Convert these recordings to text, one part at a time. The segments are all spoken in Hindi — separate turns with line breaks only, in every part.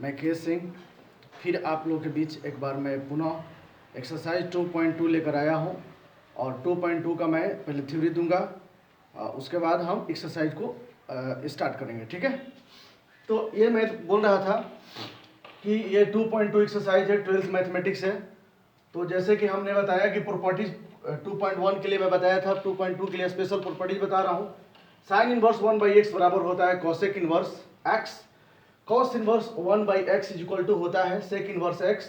मैं के सिंह फिर आप लोगों के बीच एक बार मैं पुनः एक्सरसाइज 2.2 लेकर आया हूं और 2.2 का मैं पहले थ्योरी दूंगा, उसके बाद हम एक्सरसाइज को स्टार्ट करेंगे। ठीक है, तो ये मैं बोल रहा था कि ये 2.2 एक्सरसाइज है, 12th मैथमेटिक्स है। तो जैसे कि हमने बताया कि प्रॉपर्टीज 2.1 के लिए मैं बताया था, 2.2 के लिए स्पेशल प्रॉपर्टीज बता रहा हूँ। साइन इनवर्स 1/x बराबर होता है cosec inverse x, cos inverse 1/x is equal to होता है sec inverse x,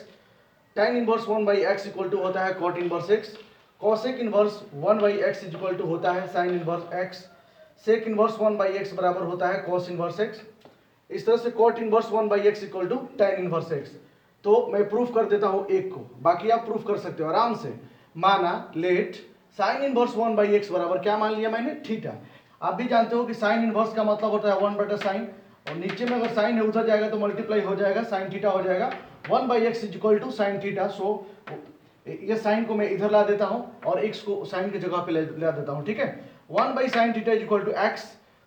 tan inverse 1/x equal to होता है cot inverse x, cosec inverse 1/x is equal to होता है sine inverse x, sec inverse 1/x बराबर होता है कॉस इनवर्स x। इस तरह से cot inverse 1/x equal to tan inverse x। तो मैं प्रूफ कर देता हूं एक को, बाकी आप प्रूफ कर सकते हो आराम से। माना लेट साइन इनवर्स 1/x बराबर क्या मान लिया मैंने, थीटा। आप भी जानते हो कि साइन इनवर्स का मतलब होता है 1/sin, और नीचे में अगर साइन है उधर जाएगा तो मल्टीप्लाई हो जाएगा, साइन थीटा हो जाएगा। 1/x is equal to sine theta. So ये साइन को मैं इधर ला देता हूं और x को साइन की जगह पे ला देता हूं। ठीक है, 1/sin theta is equal to x।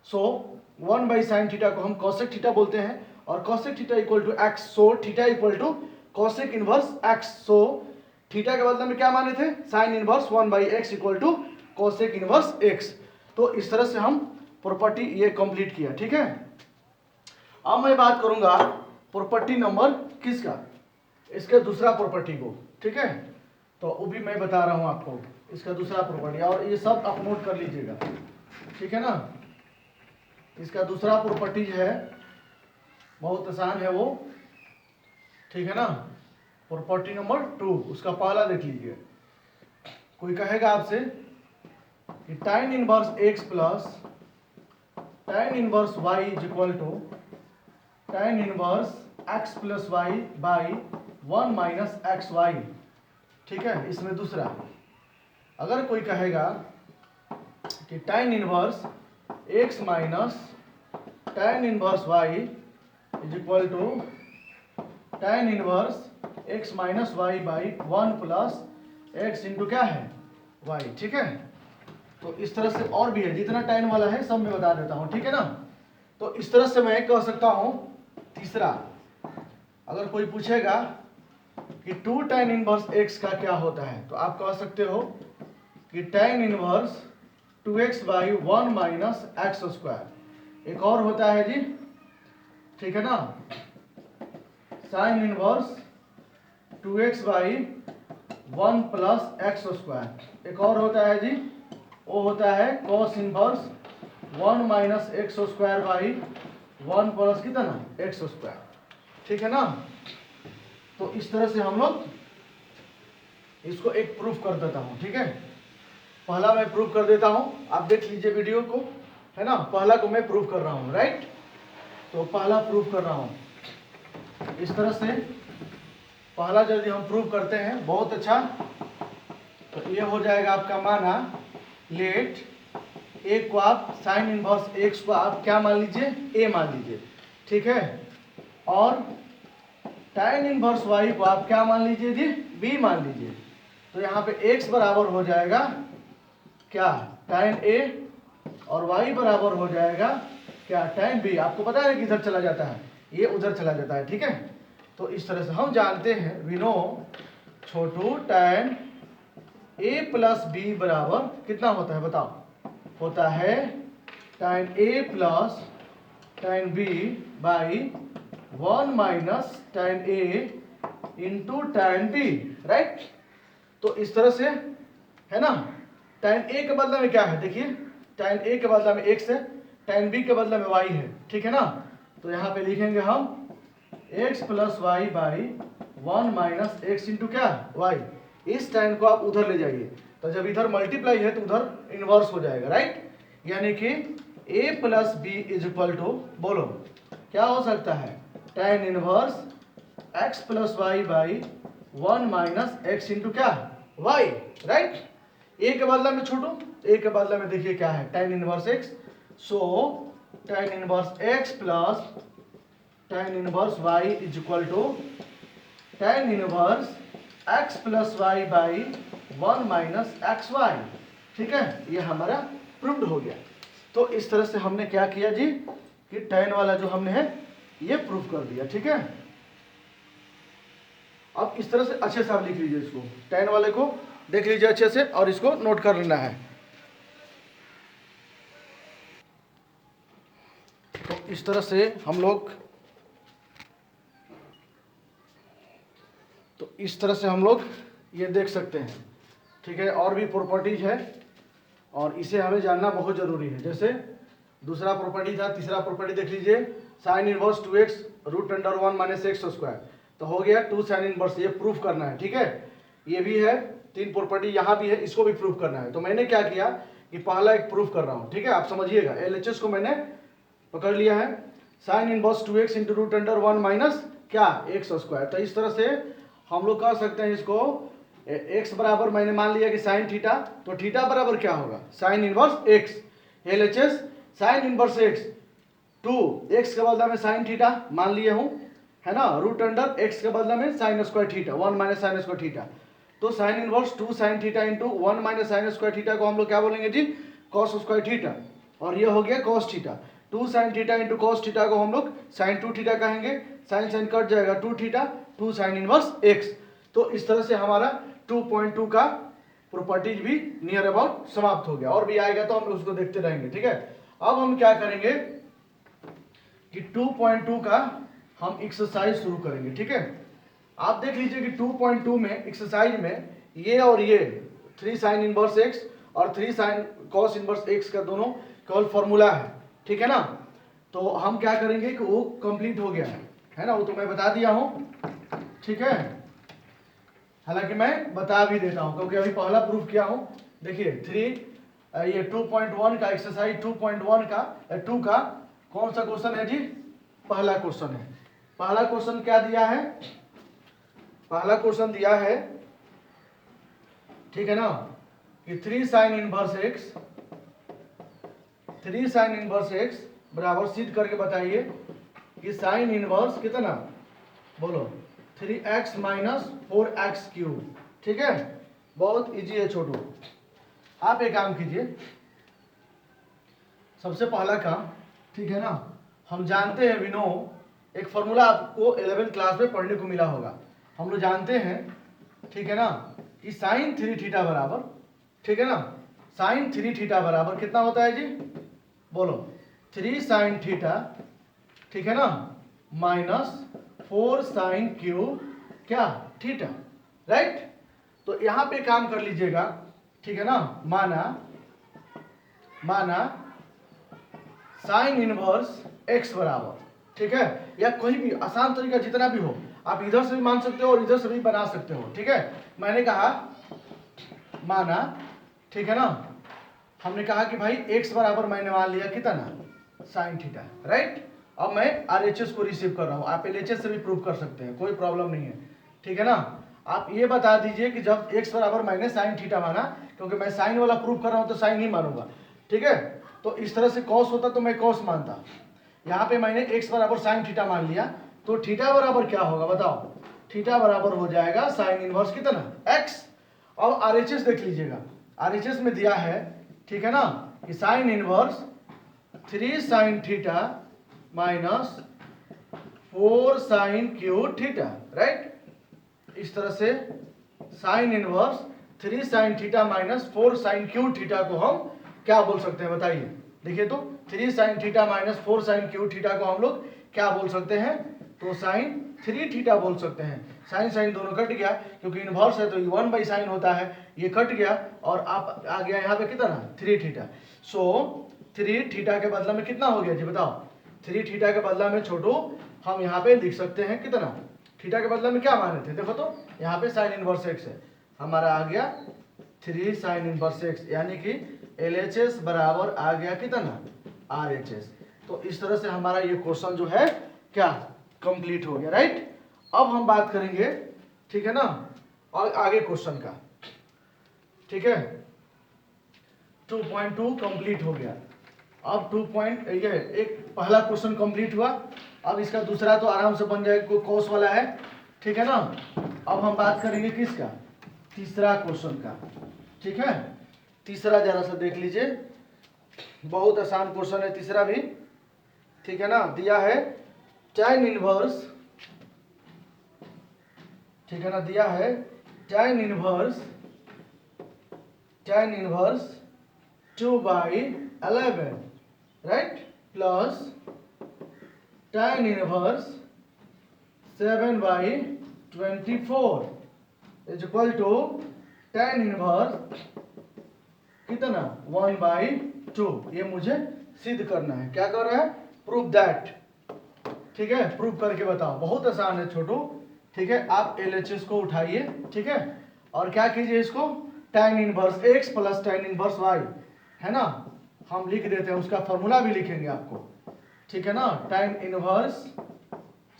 So 1/sin theta को हम कॉसेक थीटा बोलते हैं और cosec theta equal to x। So theta equal to cosec inverse x। So theta के बदले में क्या माने थे, sine inverse 1/x equal to cosec inverse x। तो इस तरह से हम प्रॉपर्टी ये कंप्लीट किया। ठीक है, अब मैं बात करूंगा प्रॉपर्टी नंबर किसका, इसके दूसरा प्रॉपर्टी को। ठीक है, तो वो भी मैं बता रहा हूं आपको, इसका दूसरा प्रॉपर्टी, और ये सब आप नोट कर लीजिएगा। ठीक है ना, इसका दूसरा प्रॉपर्टी जो है बहुत आसान है वो। ठीक है ना, प्रॉपर्टी नंबर 2, उसका पहला देख लीजिए। कोई कहेगा आपसे कि tan inverse x plus tan inverse y is equal to tan inverse x plus y by 1 minus x y. ठीक है, इसमें दूसरा अगर कोई कहेगा कि tan inverse x minus tan inverse y is equal to tan inverse x minus y by 1 plus x into क्या है, y। ठीक है, तो इस तरह से और भी है, जितना tan वाला है सब मैं बता देता हूं। ठीक है ना, तो इस तरह से मैं कह सकता हूं। तीसरा, अगर कोई पूछेगा कि 2 tan इनवर्स x का क्या होता है, तो आप कह सकते हो कि tan inverse 2x by 1 minus x square. एक और होता है जी, ठीक है ना, sign inverse 2x by 1 plus x square. एक और होता है जी, वो होता है cos inverse 1 minus x square by 1 plus कितना, एक्स स्क्वायर। ठीक है ना, तो इस तरह से हम लोग इसको एक प्रूफ कर देता हूं। ठीक है, पहला मैं प्रूफ कर देता हूं, आप देख लीजिए वीडियो को, है ना। पहला को मैं प्रूफ कर रहा हूं, राइट। तो पहला प्रूफ कर रहा हूं इस तरह से। पहला यदि हम प्रूफ करते हैं बहुत अच्छा, तो ये हो जाएगा आपका माना लेट ए को आप साइन इनवर्स एक्स को आप क्या मान लीजिए, ए मान लीजिए। ठीक है, और tan इनवर्स y को आप क्या मान लीजिए जी, b मान लीजिए। तो यहाँ पे x बराबर हो जाएगा क्या, tan a, और y बराबर हो जाएगा क्या, tan b। आपको पता है कि इधर चला जाता है, ये उधर चला जाता है। ठीक है, तो इस तरह से हम जानते हैं, वी नो छोटू tan a प्लस b बराबर कितना होता है बताओ, होता है tan a plus tan b by 1 minus tan a into tan b, right. तो इस तरह से है ना, tan a के बदले में क्या है, देखिए tan a के बदले में x है, tan b के बदले में y है। ठीक है ना, तो यहाँ पे लिखेंगे हम x plus y by 1 minus x into क्या, y। इस tan को आप उधर ले जाइए, तो जब इधर मल्टीप्लाई है तो उधर इनवर्स हो जाएगा, राइट। यानी कि a plus b is equal to, बोलो क्या हो सकता है, tan inverse x plus y by 1 minus x into क्या, y, राइट। a के बदले में छोटो, a के बदले में देखिए क्या है, tan inverse x। So tan inverse x plus tan inverse y is equal to tan inverse x plus y by 1 minus x y. ठीक है, ये हमारा प्रूव्ड हो गया। तो इस तरह से हमने क्या किया जी, कि tan वाला जो हमने है ये प्रूफ कर दिया। ठीक है, अब इस तरह से अच्छे से आप लिख लीजिए, इसको tan वाले को देख लीजिए अच्छे से और इसको नोट कर लेना है। तो इस तरह से हम लोग ये देख सकते हैं, ठीक है। और भी प्रॉपर्टीज है और इसे हमें जानना बहुत ज़रूरी है। जैसे दूसरा प्रॉपर्टी था, तीसरा प्रॉपर्टी देख लीजिए, sine inverse 2x root under 1 minus x square, तो हो गया 2 साइन इनवर्स, ये प्रूफ करना है, ठीक है। ये भी है, 3 प्रॉपर्टी यहाँ भी है, इसको भी प्रूफ करना है। तो मैंने क्या किया कि पहला एक प्रूफ कर रहा हूँ, ठीक है। आप समझिएगा, LHS को मैंने पकड़ लिया है, sine inverse 2x into root under 1 minus क्या एक्स स्क्वायर। तो इस तरह से हम लोग कह सकते हैं इसको, x बराबर मैंने मान लिया कि साइन थीटा, तो थीटा बराबर क्या होगा, sign inverse x। LHS sign inverse x 2x के बदला में साइन थीटा मान लिए हूँ, है ना, रूट अंडर x के बदला में sine square theta, 1 minus sine square theta. तो sine inverse 2 sine theta into 1 minus sine square theta को हम लोग क्या बोलेंगे जी, कॉस स्क्वायर थीटा, और ये हो गया cos theta. 2 sine theta into cos theta को हम लोग साइन 2 थीटा कहेंगे, साइन साइन कट जाएगा 2 थीटा, 2 साइन इनवर्स x। तो इस तरह से हमारा 2.2 का प्रॉपर्टीज भी नियर अबाउट समाप्त हो गया। और भी आएगा तो हम उसको देखते रहेंगे, ठीक है। अब हम क्या करेंगे कि 2.2 का हम एक्सरसाइज शुरू करेंगे, ठीक है। आप देख लीजिए कि 2.2 में एक्सरसाइज में ये और ये 3 साइन इनवर्स x और 3 साइन कॉस इनवर्स x का दोनों केवल फॉर्मूला है, ठीक है ना। तो हम क्या करेंगे कि वो कंप्लीट हो गया है ना, वो तो मैं बता दिया हूँ, ठीक है। हालांकि मैं बता भी देता हूँ क्योंकि अभी पहला प्रूफ किया हूँ। देखिए 3 2.1 का एक्सरसाइज 2.1 का 2 का कौन सा क्वेश्चन है जी, पहला क्वेश्चन है। पहला क्वेश्चन क्या दिया है, पहला क्वेश्चन दिया है, ठीक है ना, कि 3 साइन इनवर्स x बराबर सिद्ध करके बताइए कि साइन इनवर्स कितना, बोलो 3x माइनस 4x क्यूब, ठीक है। बहुत इजी है छोटू। आप एक काम कीजिए, सबसे पहला काम, ठीक है ना, हम जानते हैं विनो, एक फॉर्मूला आपको 11th क्लास में पढ़ने को मिला होगा। हम लोग जानते हैं, ठीक है ना, कि साइन 3 थीटा बराबर, ठीक है ना, साइन 3 थीटा बराबर कितना होता है जी, बोलो 3 साइन थीटा, ठीक है ना, माइनस 4 साइन क्यूब क्या थीटा, राइट। तो यहाँ पे काम कर लीजिएगा, ठीक है ना, माना साइन इनवर्स x बराबर, ठीक है, या कोई भी आसान तरीका जितना भी हो, आप इधर से भी मान सकते हो और इधर से भी बना सकते हो, ठीक है। मैंने कहा माना, ठीक है ना, हमने कहा कि भाई x बराबर मैंने मान लिया कितना, साइन थीटा, राइट। अब मैं RHS को रिसीव कर रहा हूँ, आप LHS से भी प्रूव कर सकते हैं, कोई प्रॉब्लम नहीं है, ठीक है ना। आप ये बता दीजिए कि जब x बराबर मैंने साइन थीटा माना, क्योंकि मैं साइन वाला प्रूव कर रहा हूँ तो साइन ही मानूंगा, ठीक है। तो इस तरह से कॉस होता तो मैं कॉस मानता, यहाँ पे मैंने x बराबर साइन थीटा मान लिया, तो थीटा बराबर क्या होगा बताओ, थीटा बराबर हो जाएगा साइन इनवर्स कितना x। अब RHS देख लीजिएगा, RHS में दिया है, ठीक है ना, कि sine inverse 3 sine theta minus 4 sine cube theta, right. इस तरह से sine inverse 3 sine theta minus 4 sine cube theta को हम क्या बोल सकते हैं बताइए। देखिए तो 3 sine theta minus 4 sine cube theta को हम लोग क्या बोल सकते हैं, तो साइन 3 थीटा बोल सकते हैं। साइन साइन दोनों कट गया, क्योंकि इनवर्स है तो 1 बाई साइन होता है, ये कट गया और आप आ गया यहाँ पे कितना 3 थीटा। सो 3 थीटा के बदला में कितना हो गया जी बताओ, 3 थीटा के बदला में छोटू हम यहाँ पे लिख सकते हैं कितना, थीटा के बदला में क्या माने थे, देखो तो यहाँ पे साइन इनवर्स x है, हमारा आ गया 3 साइन इनवर्स x, यानी कि LHS बराबर आ गया कितना RHS। तो इस तरह से हमारा ये क्वेश्चन जो है क्या कंप्लीट हो गया, राइट। अब हम बात करेंगे, ठीक है ना, और आगे क्वेश्चन का, ठीक है। 2.2 कंप्लीट हो गया। अब 2 पॉइंट ये एक पहला क्वेश्चन कंप्लीट हुआ, अब इसका दूसरा तो आराम से बन जाएगा, कॉस वाला है, ठीक है ना। अब हम बात करेंगे किसका, तीसरा क्वेश्चन का, ठीक है। तीसरा जरा सा देख लीजिए, बहुत आसान क्वेश्चन है तीसरा भी, ठीक है ना। दिया है tan इनवर्स, ठीक है ना, दिया है tan inverse 2/11, right, plus tan inverse 7/24 is equal to tan inverse कितना 1/2। ये मुझे सिद्ध करना है। क्या कर रहा है? Prove that. ठीक है, प्रूव करके बताओ। बहुत आसान है छोटू। ठीक है, आप LHS को उठाइए, ठीक है, और क्या कीजिए, इसको tan inverse x plus tan inverse y है ना, हम लिख देते हैं, उसका फॉर्मूला भी लिखेंगे आपको। ठीक है ना, tan इनवर्स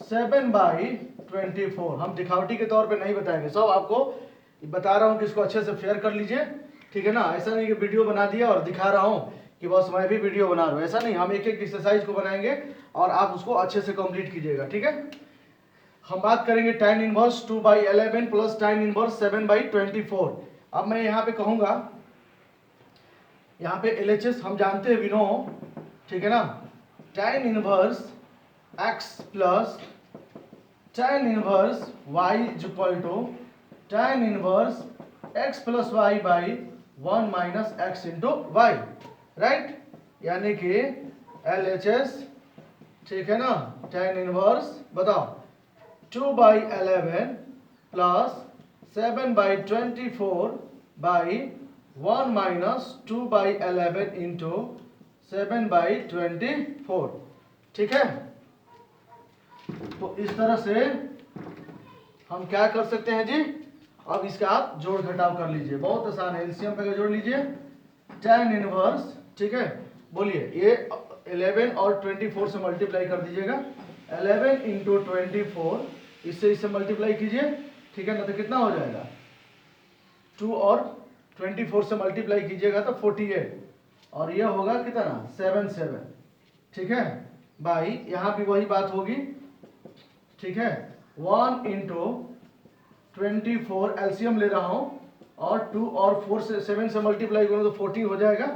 7/24 हम दिखावटी के तौर पे नहीं बताएंगे, सब आपको बता रहा हूँ कि इसको अच्छे से फेयर कर लीजिए। ठीक है ना, ऐसा नहीं कि वीडियो बना दिया और दिखा रहा हूँ कि बस मैं भी वीडियो बना रहा हूँ, ऐसा नहीं। हम एक एक एक्सरसाइज को बनाएंगे और आप उसको अच्छे से कंप्लीट कीजिएगा। ठीक है, हम बात करेंगे tan inverse 2/11 plus tan inverse 7/24। अब मैं यहाँ पे कहूँगा, यहाँ पे LHS हम जानते हैं विनो, ठीक है ना, tan inverse x plus tan inverse y is equal to tan inverse x plus y by 1 minus x into y, right, यानी कि LHS, ठीक है ना, tan इनवर्स बताओ 2/11 प्लस 7/24 बाई 1 माइनस 2/11 इंटू 7/24। ठीक है, तो इस तरह से हम क्या कर सकते हैं जी, अब इसका आप जोड़ घटाव कर लीजिए, बहुत आसान है। एलसीएम पे जोड़ लीजिए tan इनवर्स, ठीक है, बोलिए, ये 11 और 24 से मल्टीप्लाई कर दीजिएगा, 11 इंटू 24, इससे मल्टीप्लाई कीजिए, ठीक है ना, तो कितना हो जाएगा, 2 और 24 से मल्टीप्लाई कीजिएगा तो 48, और ये होगा कितना 77, ठीक है, बाई यहाँ भी वही बात होगी, ठीक है, 1 इंटू 24 एलसीएम ले रहा हूँ, और 2 और 4 से 7 से मल्टीप्लाई करूँ तो 40 हो जाएगा।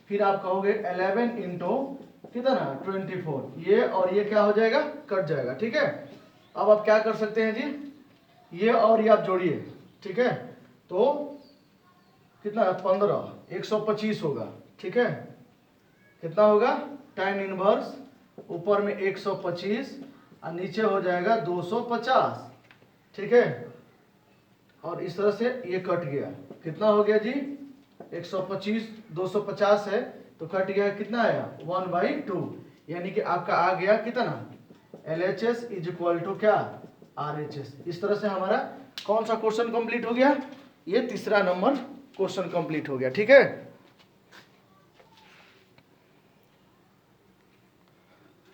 फिर आप कहोगे 11 इंटू कितना 24, ये और ये क्या हो जाएगा, कट जाएगा। ठीक है, अब आप क्या कर सकते हैं जी, ये और ये आप जोड़िए, ठीक है, तो कितना 15 125 होगा। ठीक है, कितना होगा, tan इनवर्स ऊपर में 125 और नीचे हो जाएगा 250। ठीक है, और इस तरह से ये कट गया, कितना हो गया जी 125, 250 है तो कट गया, कितना आया 1/2, यानी कि आपका आ गया कितना LHS इज इक्वल टू क्या RHS। इस तरह से हमारा कौन सा क्वेश्चन कंप्लीट हो गया, ये तीसरा नंबर क्वेश्चन कंप्लीट हो गया। ठीक है,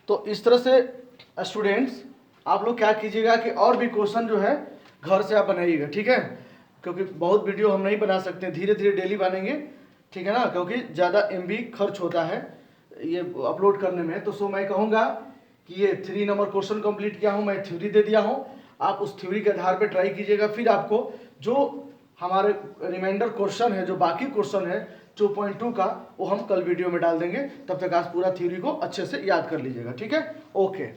तो इस तरह से स्टूडेंट्स आप लोग क्या कीजिएगा कि और भी क्वेश्चन जो है घर से आप बनाइएगा। ठीक है, क्योंकि बहुत वीडियो हम नहीं बना सकते, धीरे धीरे डेली बनेंगे, ठीक है ना, क्योंकि ज़्यादा MB खर्च होता है ये अपलोड करने में। तो मैं कहूँगा कि ये 3 नंबर क्वेश्चन कंप्लीट किया हूँ, मैं थ्योरी दे दिया हूँ, आप उस थ्योरी के आधार पे ट्राई कीजिएगा। फिर आपको जो हमारे रिमाइंडर क्वेश्चन है, जो बाकी क्वेश्चन है 2.2 का, वो हम कल वीडियो में डाल देंगे। तब तक आज पूरा थ्योरी को अच्छे से याद कर लीजिएगा। ठीक है, ओके।